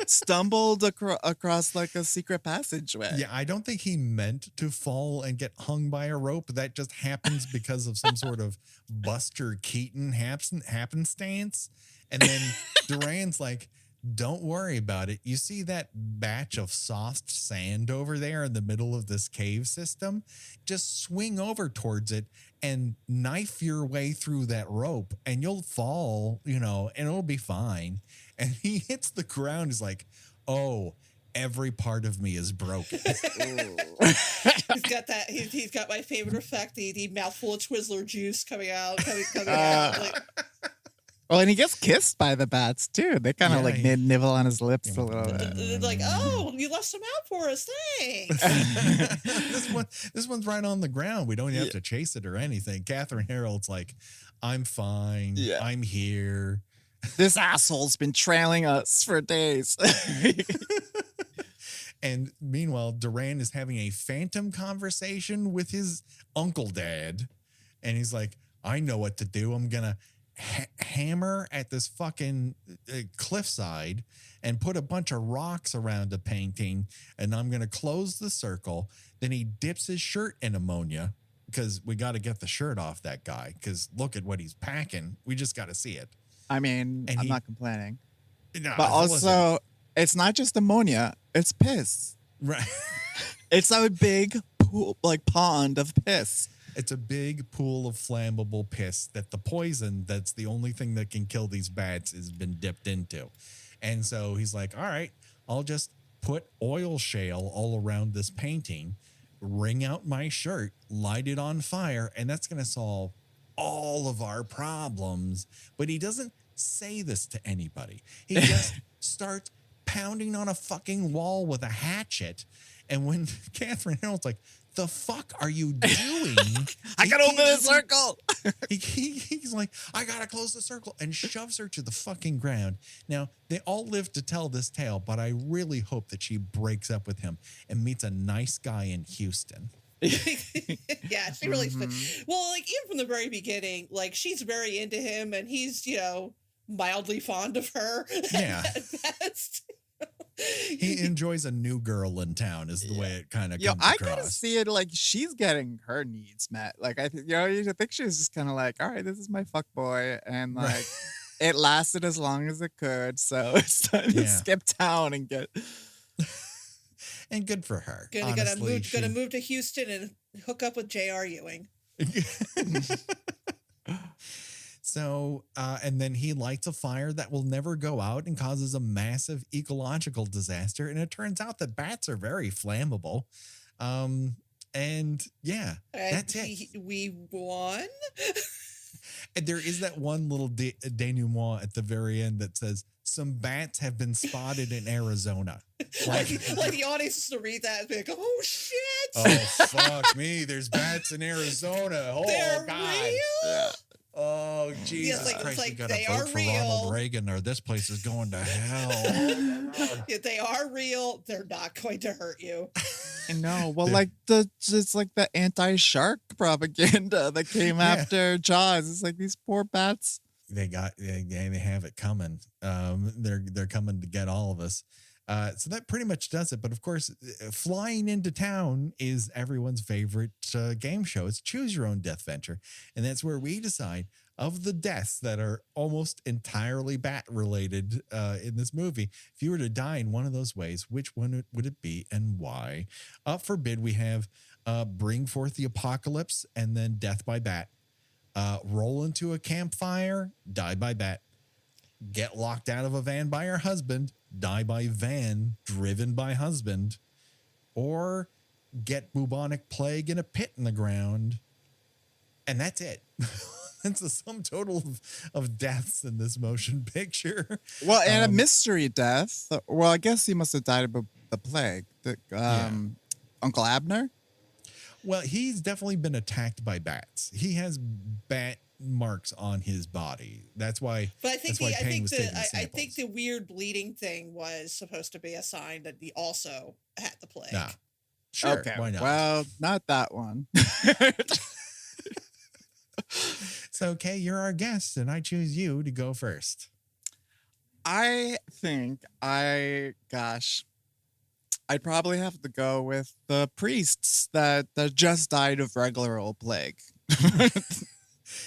stumbled across like a secret passageway. Yeah, I don't think he meant to fall and get hung by a rope. That just happens because of some sort of Buster Keaton happenstance. And then Duran's like, don't worry about it. You see that batch of soft sand over there in the middle of this cave system? Just swing over towards it and knife your way through that rope, and you'll fall, and it'll be fine. And he hits the ground. He's like, oh, every part of me is broken. He's got that. He's got my favorite effect, the mouthful of Twizzler juice coming out. Like, well, and he gets kissed by the bats too. They kind of nibble on his lips a little bit. Like, oh, you left some out for us. Thanks. This one's right on the ground. We don't have to chase it or anything. Catherine Harold's like, I'm fine. Yeah. I'm here. This asshole's been trailing us for days. And meanwhile, Duran is having a phantom conversation with his uncle dad. And he's like, I know what to do. I'm going to hammer at this fucking cliffside and put a bunch of rocks around the painting. And I'm going to close the circle. Then he dips his shirt in ammonia because we got to get the shirt off that guy. Because look at what he's packing. We just got to see it. I mean, And I'm not complaining. No, But also, it's not just ammonia, it's piss. right. It's a big pool, like pond of piss. It's a big pool of flammable piss that the poison that's the only thing that can kill these bats has been dipped into. And so he's like, all right, I'll just put oil shale all around this painting, wring out my shirt, light it on fire, and that's going to solve all of our problems. But he doesn't say this to anybody. He just starts pounding on a fucking wall with a hatchet. And when Catherine Harold's like, the fuck are you doing? I gotta open the circle. He's like, I gotta close the circle, and shoves her to the fucking ground. Now, they all live to tell this tale, but I really hope that she breaks up with him and meets a nice guy in Houston. Yeah, she really. Well, like even from the very beginning, like she's very into him, and he's mildly fond of her. Yeah. At best. He enjoys a new girl in town, is the way it kind of comes I across. kind of see it like she's getting her needs met. Like I think you think she was just kind of like, all right, this is my fuck boy, and like it lasted as long as it could, so it's time to skip town and get. And good for her. Gonna move to Houston and hook up with J.R. Ewing. So, and then he lights a fire that will never go out and causes a massive ecological disaster. And it turns out that bats are very flammable. And yeah, that's it. We won. And there is that one little denouement at the very end that says, some bats have been spotted in Arizona. Like the audience is to read that and be like, oh shit. Oh, fuck me. There's bats in Arizona. Oh, They're God. real? Yeah. Oh, Jesus Christ. We got to vote for Ronald Reagan or this place is going to hell. If they are real, they're not going to hurt you. I know. Well, like it's like the anti-shark propaganda that came after Jaws. It's like these poor bats. They have it coming. They're coming to get all of us. So that pretty much does it. But of course, flying into town is everyone's favorite game show. It's Choose Your Own Deathventure. And that's where we decide of the deaths that are almost entirely bat related in this movie. If you were to die in one of those ways, which one would it be and why? Up for bid, we have Bring Forth the Apocalypse and then Death by Bat. Roll into a campfire, die by bat. Get locked out of a van by her husband, die by van driven by husband, or get bubonic plague in a pit in the ground. And that's it. That's the sum total of deaths in this motion picture. Well, and a mystery death. Well, I guess he must have died of the plague. Uncle Abner? Well, he's definitely been attacked by bats. He has bat marks on his body. That's why. But I think the weird bleeding thing was supposed to be a sign that he also had the plague. Nah. Sure. Okay. Why not? Well, not that one. So, Kay, you're our guest, and I choose you to go first. I think I'd probably have to go with the priests that just died of regular old plague.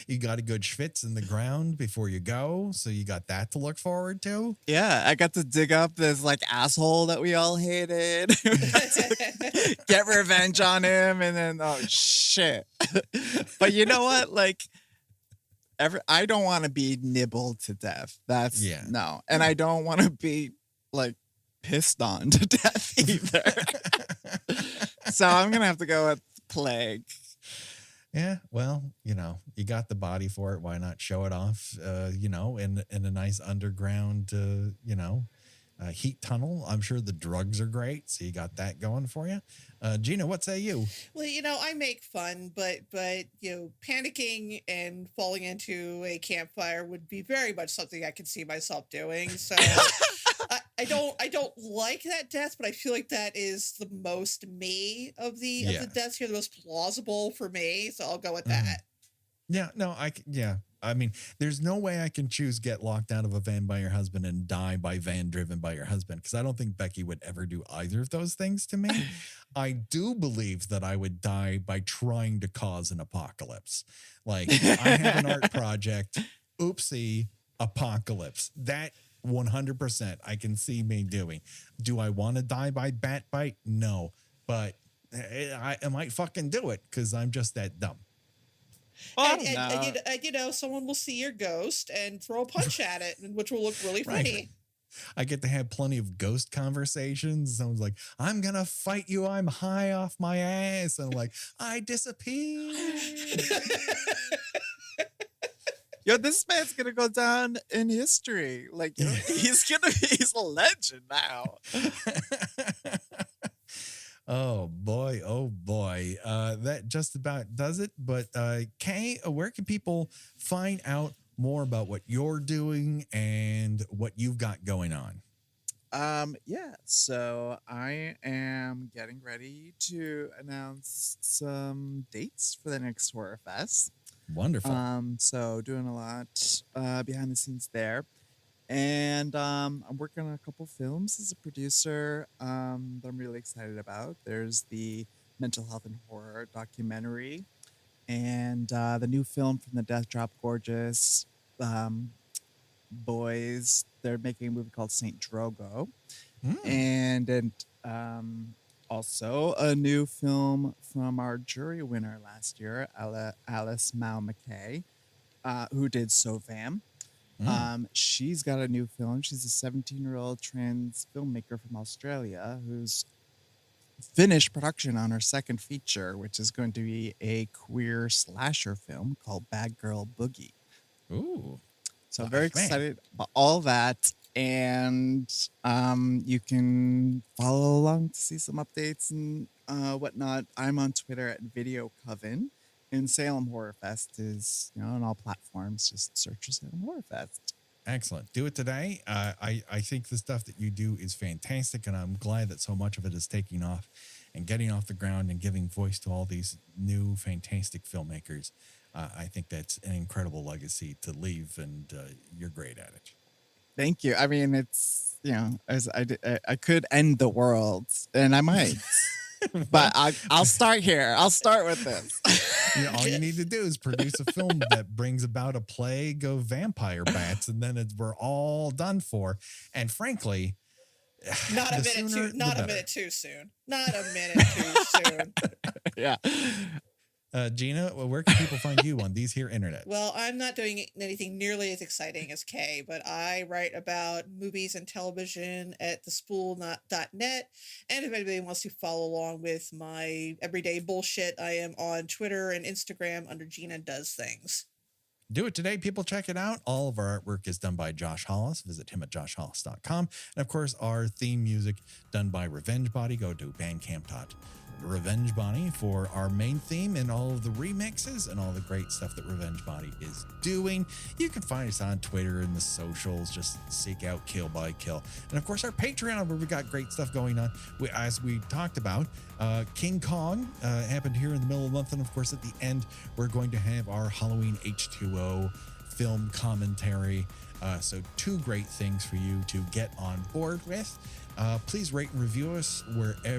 You got a good schwitz in the ground before you go, so you got that to look forward to. Yeah, I got to dig up this like asshole that we all hated, get revenge on him, and then oh shit. But you know what? Like, I don't want to be nibbled to death. That's no, and I don't want to be like pissed on to death either. So I'm gonna have to go with plague. Yeah, well, you got the body for it. Why not show it off, in a nice underground, heat tunnel. I'm sure the drugs are great, so you got that going for you. Gina, what say you? Well, I make fun, but panicking and falling into a campfire would be very much something I could see myself doing. So I don't like that death, but I feel like that is the most me of the deaths here, the most plausible for me. So I'll go with that. Yeah, no, I mean, there's no way I can choose get locked out of a van by your husband and die by van driven by your husband, because I don't think Becky would ever do either of those things to me. I do believe that I would die by trying to cause an apocalypse. Like, I have an art project, oopsie, apocalypse. That 100% I can see me doing. Do I want to die by bat bite? No, but I might fucking do it because I'm just that dumb. And someone will see your ghost and throw a punch at it, which will look really funny. Right. I get to have plenty of ghost conversations. Someone's like, I'm going to fight you. I'm high off my ass. And I'm like, I disappeared. Yo, this man's going to go down in history. Like, he's a legend now. Oh boy. That just about does it. But Kay, where can people find out more about what you're doing and what you've got going on? So I am getting ready to announce some dates for the next Horror Fest. Wonderful. So doing a lot behind the scenes there. And I'm working on a couple films as a producer that I'm really excited about. There's the mental health and horror documentary, and the new film from the Death Drop Gorgeous boys. They're making a movie called Saint Drogo. And also a new film from our jury winner last year, Alice Mao McKay, who did Sovam. She's got a new film. She's a 17-year-old trans filmmaker from Australia who's finished production on her second feature, which is going to be a queer slasher film called Bad Girl Boogie. Ooh. So I'm very excited about all that. And you can follow along to see some updates and whatnot. I'm on Twitter at Video Coven. And Salem Horror Fest is, on all platforms. Just search for Salem Horror Fest. Excellent. Do it today. I think the stuff that you do is fantastic, and I'm glad that so much of it is taking off and getting off the ground and giving voice to all these new, fantastic filmmakers. I think that's an incredible legacy to leave, and you're great at it. Thank you. I mean, it's, as I could end the world, and I might. But I'll start here. I'll start with this. All you need to do is produce a film that brings about a plague of vampire bats, and then we're all done for. And frankly, not a minute too soon. Not a minute too soon. Yeah. Gina, where can people find you on these here internet? Well, I'm not doing anything nearly as exciting as Kay, but I write about movies and television at thespool.net. And if anybody wants to follow along with my everyday bullshit, I am on Twitter and Instagram under Gina Does Things. Do it today. People, check it out. All of our artwork is done by Josh Hollis. Visit him at joshhollis.com. And of course, our theme music done by Revenge Body. Go to bandcamp.Revenge Body for our main theme and all of the remixes and all the great stuff that Revenge Body is doing. You can find us on Twitter and the socials. Just seek out Kill by Kill. And of course, our Patreon, where we got great stuff going on. As we talked about, King Kong happened here in the middle of the month. And of course, at the end, we're going to have our Halloween H2O film commentary. So 2 great things for you to get on board with. Please rate and review us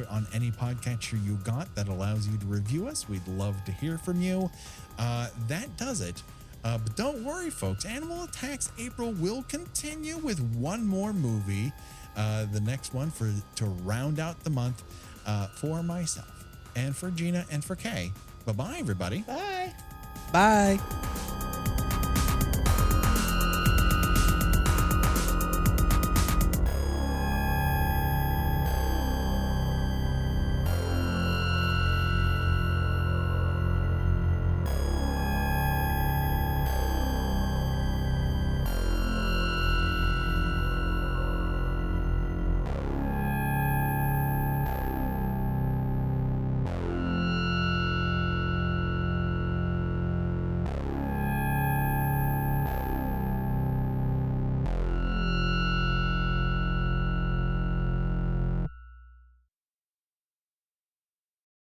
on any podcatcher you got that allows you to review us. We'd love to hear from you. That does it. But don't worry, folks. Animal Attacks April will continue with one more movie. The next one to round out the month for myself and for Gina and for Kay. Bye-bye, everybody. Bye. Bye.